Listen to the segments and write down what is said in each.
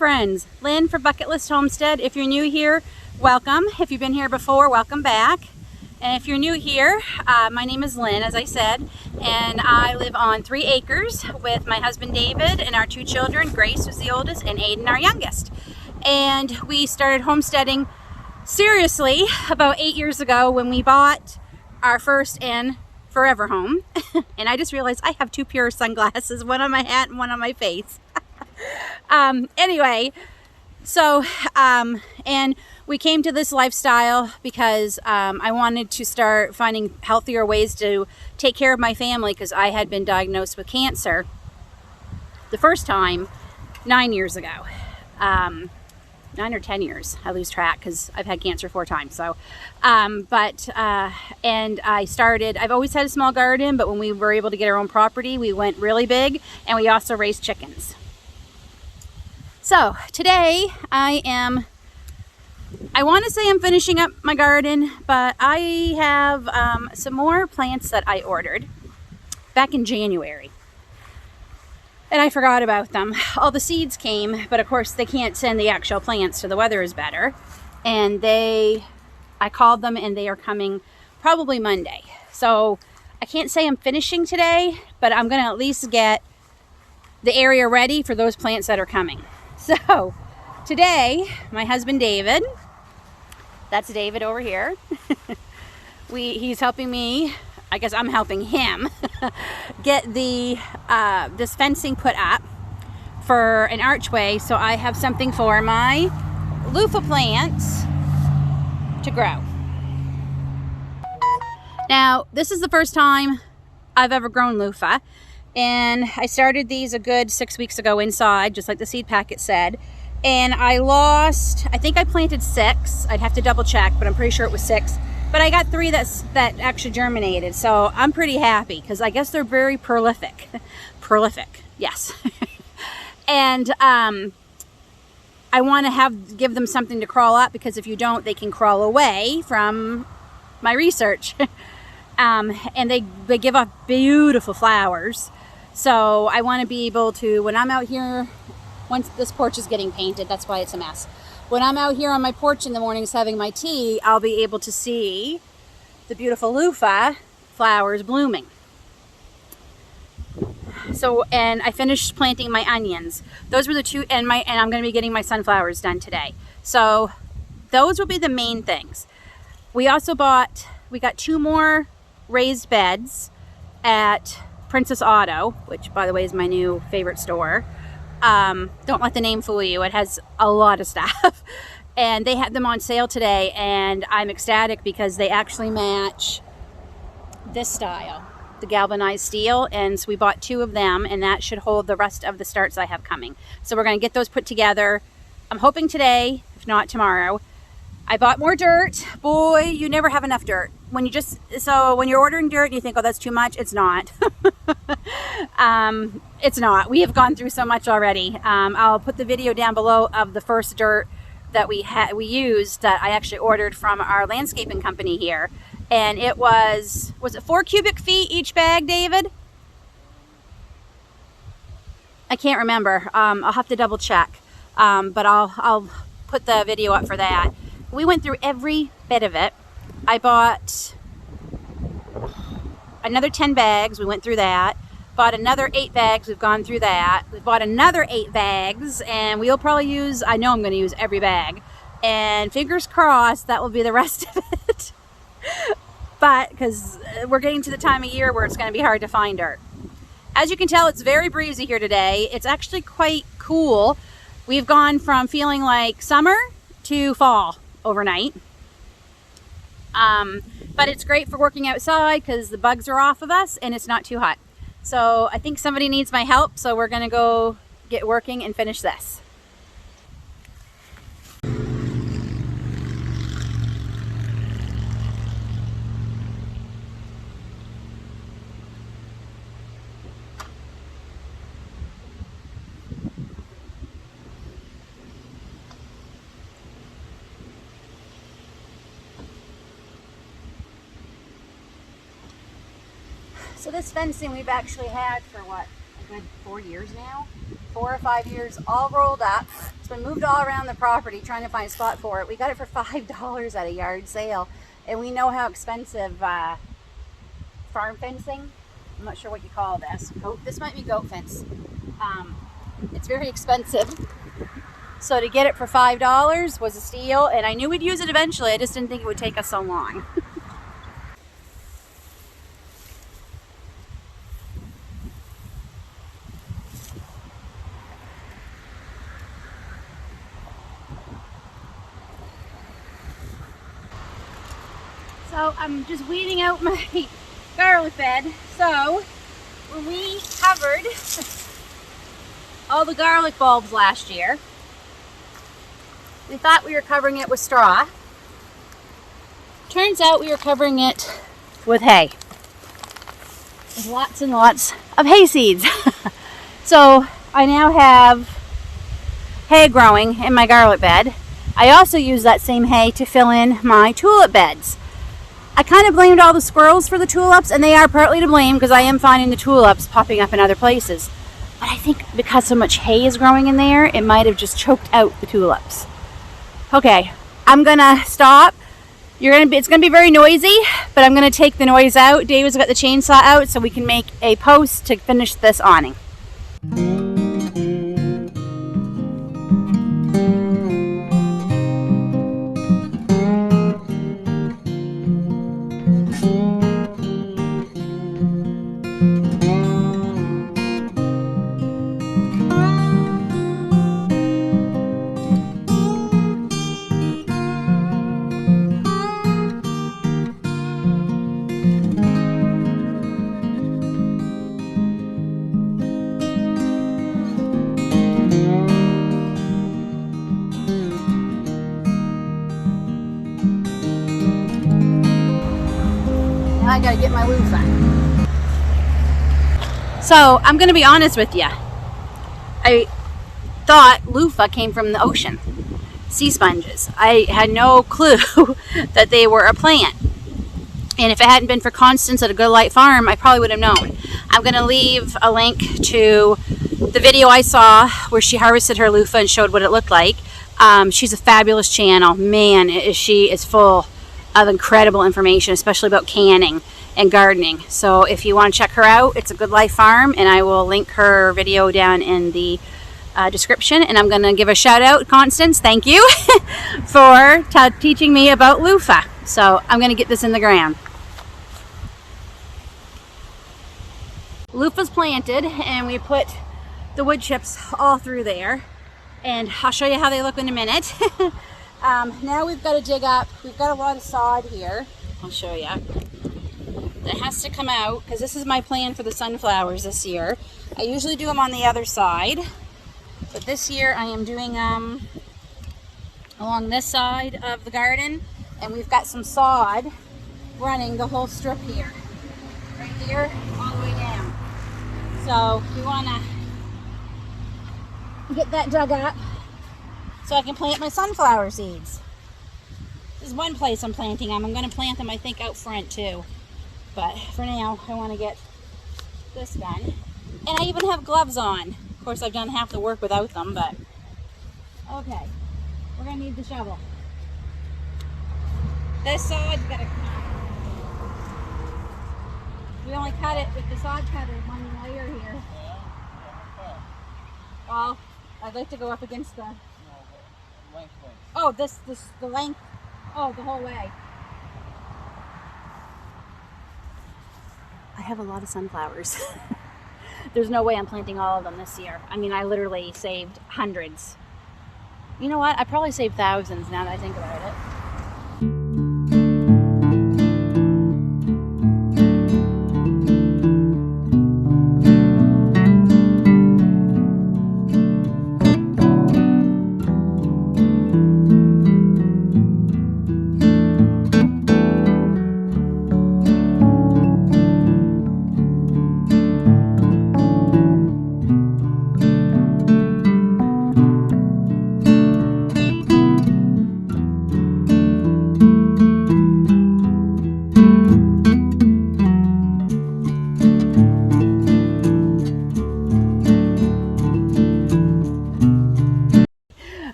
friends. Lynn for Bucket List Homestead. If you're new here, welcome. If you've been here before, welcome back. And if you're new here, my name is Lynn, as I said, and I live on 3 acres with my husband David and our 2 children. Grace was the oldest and Aiden our youngest. And we started homesteading seriously about 8 years ago when we bought our first and forever home. And I just realized I have 2 pair of sunglasses, one on my hat and one on my face. Anyway, so and we came to this lifestyle because I wanted to start finding healthier ways to take care of my family, because I had been diagnosed with cancer the first time 9 years ago. 9 or 10 years, I lose track because I've had cancer 4 times. So and I've always had a small garden, but when we were able to get our own property, we went really big, and we also raised chickens. So today I want to say I'm finishing up my garden, but I have some more plants that I ordered back in January. And I forgot about them. All the seeds came, but of course they can't send the actual plants, so the weather is better. And I called them and they are coming probably Monday. So I can't say I'm finishing today, but I'm going to at least get the area ready for those plants that are coming. So today, my husband David, that's David over here, he's helping me, I guess I'm helping him, get this fencing put up for an archway, so I have something for my Luffa plants to grow. Now, this is the first time I've ever grown Luffa. And I started these a good 6 weeks ago inside, just like the seed packet said. And I think I planted 6. I'd have to double check, but I'm pretty sure it was 6. But I got 3 that actually germinated. So I'm pretty happy, because I guess they're very prolific. Prolific, yes. And I want to give them something to crawl up, because if you don't, they can crawl away from my research. And they give off beautiful flowers. So I want to be able to, when I'm out here, once this porch is getting painted, that's why it's a mess. When I'm out here on my porch in the mornings having my tea, I'll be able to see the beautiful Luffa flowers blooming. So, and I finished planting my onions. Those were the 2, and I'm going to be getting my sunflowers done today. So those will be the main things. We got 2 more raised beds at Princess Auto, which by the way is my new favorite store. Don't let the name fool you, it has a lot of stuff. And they had them on sale today, and I'm ecstatic because they actually match this style, the galvanized steel. And so we bought 2 of them, and that should hold the rest of the starts I have coming. So we're going to get those put together. I'm hoping today, if not tomorrow. I bought more dirt. Boy, you never have enough dirt. When you're ordering dirt and you think, oh, that's too much, it's not. It's not. We have gone through so much already. I'll put the video down below of the first dirt that we used, that I actually ordered from our landscaping company here. And it was it 4 cubic feet each bag, David? I can't remember. I'll have to double check. But I'll put the video up for that. We went through every bit of it. I bought another 10 bags. We went through that. Bought another 8 bags. We've gone through that. We bought another 8 bags, and we'll probably I know I'm going to use every bag. And fingers crossed that will be the rest of it. But because we're getting to the time of year where it's going to be hard to find dirt. As you can tell, it's very breezy here today. It's actually quite cool. We've gone from feeling like summer to fall overnight. But it's great for working outside because the bugs are off of us and it's not too hot. So I think somebody needs my help, so we're gonna go get working and finish this. So this fencing we've actually had for what, a good 4 years now. 4 or 5 years, all rolled up. It's been moved all around the property trying to find a spot for it. We got it for $5 at a yard sale. And we know how expensive farm fencing, I'm not sure what you call this. This might be goat fence. It's very expensive. So to get it for $5 was a steal, and I knew we'd use it eventually. I just didn't think it would take us so long. So I'm just weeding out my garlic bed. So when we covered all the garlic bulbs last year, we thought we were covering it with straw. Turns out we were covering it with hay. With lots and lots of hay seeds. So I now have hay growing in my garlic bed. I also use that same hay to fill in my tulip beds. I kind of blamed all the squirrels for the tulips, and they are partly to blame because I am finding the tulips popping up in other places. But I think because so much hay is growing in there, it might have just choked out the tulips. Okay, I'm gonna stop. It's gonna be very noisy, but I'm gonna take the noise out. David's got the chainsaw out so we can make a post to finish this awning. I gotta get my Luffa. So I'm gonna be honest with you. I thought Luffa came from the ocean, sea sponges. I had no clue that they were a plant. And if it hadn't been for Constance at A Good Light Farm, I probably would have known. I'm gonna leave a link to the video I saw where she harvested her Luffa and showed what it looked like. She's a fabulous channel. Man, she is full of incredible information, especially about canning and gardening. So if you want to check her out, it's A Good Life Farm, and I will link her video down in the description. And I'm going to give a shout out, Constance, thank you for teaching me about Luffa. So I'm going to get this in the ground. Luffa's planted, and we put the wood chips all through there, and I'll show you how they look in a minute. Now we've got to dig up. We've got a lot of sod here. I'll show you. That has to come out because this is my plan for the sunflowers this year. I usually do them on the other side, but this year I am doing along this side of the garden, and we've got some sod running the whole strip here, right here, all the way down. So we want to get that dug up so I can plant my sunflower seeds. This is one place I'm planting them. I'm going to plant them, I think, out front too. But for now, I want to get this done. And I even have gloves on. Of course, I've done half the work without them, but... Okay, we're going to need the shovel. This sod's got to come out. We only cut it with the sod cutter, one layer here. Well, I'd like to go up against the... Oh, the length. Oh, the whole way. I have a lot of sunflowers. There's no way I'm planting all of them this year. I mean, I literally saved hundreds. You know what? I probably saved thousands now that I think about it.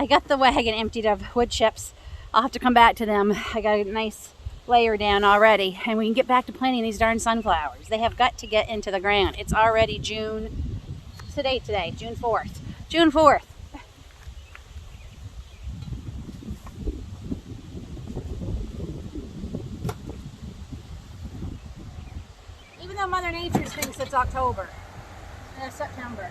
I got the wagon emptied of wood chips. I'll have to come back to them. I got a nice layer down already, and we can get back to planting these darn sunflowers. They have got to get into the ground. It's already June, today, June 4th. June 4th. Even though Mother Nature thinks it's October, and it's September.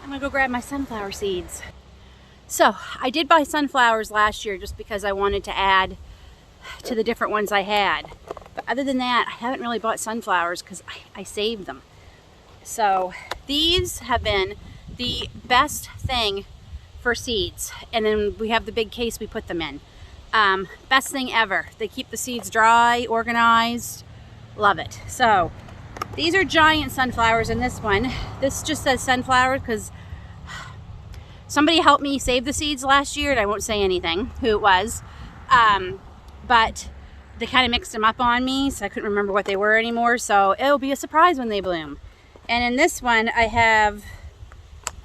I'm gonna go grab my sunflower seeds. So I did buy sunflowers last year just because I wanted to add to the different ones I had. But other than that, I haven't really bought sunflowers because I saved them. So these have been the best thing for seeds. And then we have the big case we put them in. Best thing ever. They keep the seeds dry, organized. Love it. So these are giant sunflowers in this one. This just says sunflower because somebody helped me save the seeds last year, and I won't say anything who it was. But they kind of mixed them up on me, so I couldn't remember what they were anymore. So it'll be a surprise when they bloom. And in this one, I have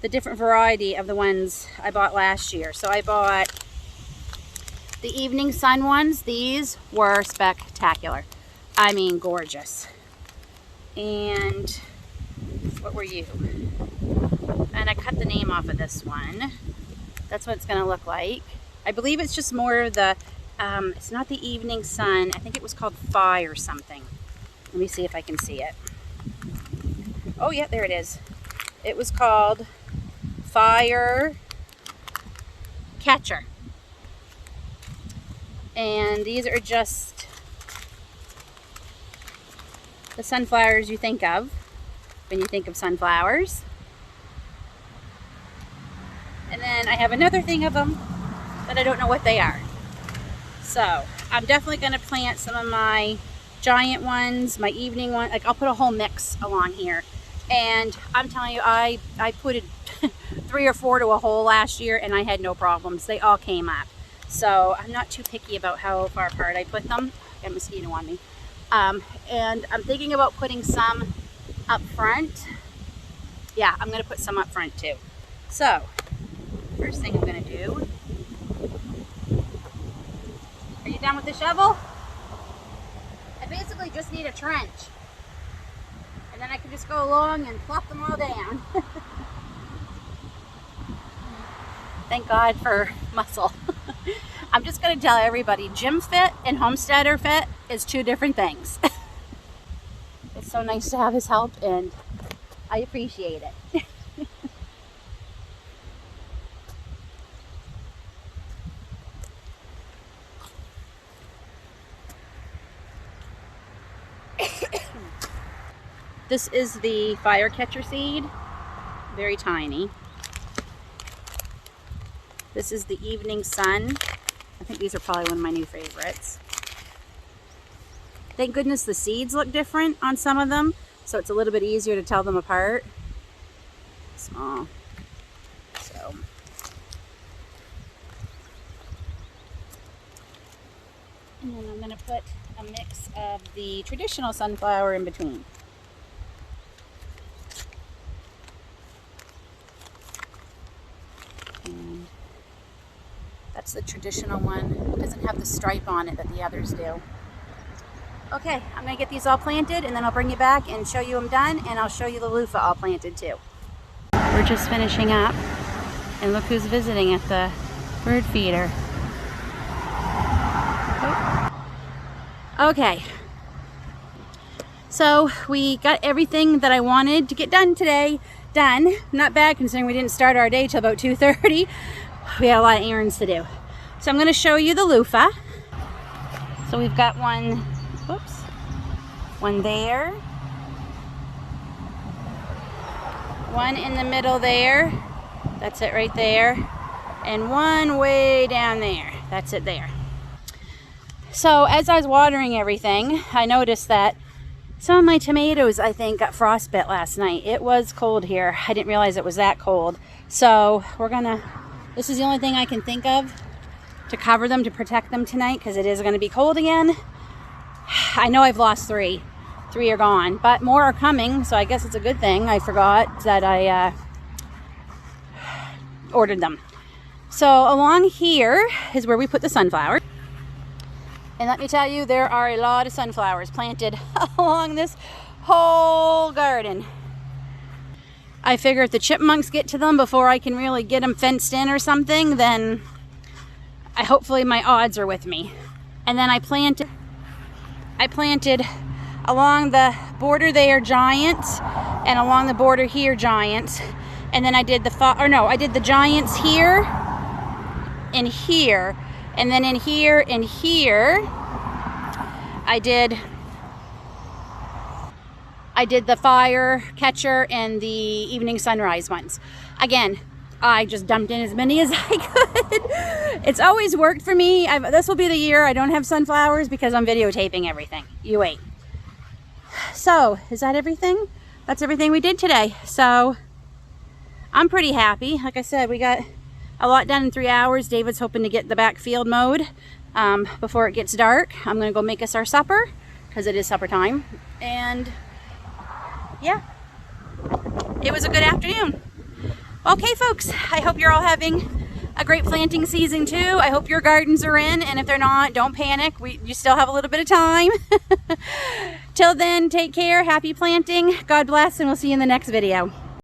the different variety of the ones I bought last year. So I bought the evening sun ones. These were spectacular. I mean, gorgeous. And what were you? And I cut the name off of this one. That's what it's gonna look like. I believe it's just more of the, it's not the evening sun. I think it was called Fire something. Let me see if I can see it. Oh yeah, there it is. It was called Fire Catcher. And these are just the sunflowers you think of when you think of sunflowers. And then I have another thing of them that I don't know what they are. So I'm definitely going to plant some of my giant ones, my evening one. Like I'll put a whole mix along here. And I'm telling you, I put 3 or 4 to a hole last year and I had no problems. They all came up. So I'm not too picky about how far apart I put them. I got a mosquito on me. And I'm thinking about putting some up front. Yeah, I'm going to put some up front too. So first thing I'm going to do. Are you done with the shovel? I basically just need a trench. And then I can just go along and plop them all down. Thank God for muscle. I'm just going to tell everybody, gym fit and homesteader fit is 2 different things. It's so nice to have his help and I appreciate it. This is the fire catcher seed, very tiny. This is the evening sun. I think these are probably one of my new favorites. Thank goodness the seeds look different on some of them, so it's a little bit easier to tell them apart. Small. So. And then I'm going to put a mix of the traditional sunflower in between. And that's the traditional one. It doesn't have the stripe on it that the others do. Okay, I'm going to get these all planted and then I'll bring you back and show you I'm done, and I'll show you the loofah all planted too. We're just finishing up and look who's visiting at the bird feeder. Oh. Okay, So we got everything that I wanted to get done today done. Not bad considering we didn't start our day till about 2:30. We had a lot of errands to do. So I'm going to show you the loofah. So we've got one, whoops, one there, one in the middle there, that's it right there, and one way down there, that's it there. So as I was watering everything, I noticed that some of my tomatoes, I think, got frostbite last night. It was cold here. I didn't realize it was that cold. So this is the only thing I can think of to cover them, to protect them tonight, because it is going to be cold again. I know I've lost three. Three are gone, but more are coming, so I guess it's a good thing. I forgot that I ordered them. So along here is where we put the sunflowers. And let me tell you, there are a lot of sunflowers planted along this whole garden. I figure if the chipmunks get to them before I can really get them fenced in or something, then hopefully my odds are with me. And then I planted along the border there giants, and along the border here giants, and then I did the giants here and here, and then in here and here I did the fire catcher and the evening sunrise ones. Again, I just dumped in as many as I could. It's always worked for me. This will be the year I don't have sunflowers because I'm videotaping everything. You wait. So, is that everything? That's everything we did today. So, I'm pretty happy. Like I said, we got a lot done in 3 hours. David's hoping to get the backfield mowed before it gets dark. I'm going to go make us our supper because it is supper time. And, yeah, it was a good afternoon. Okay, folks, I hope you're all having a great planting season too. I hope your gardens are in, and if they're not, don't panic. You still have a little bit of time. Till then, take care, happy planting, God bless, and we'll see you in the next video.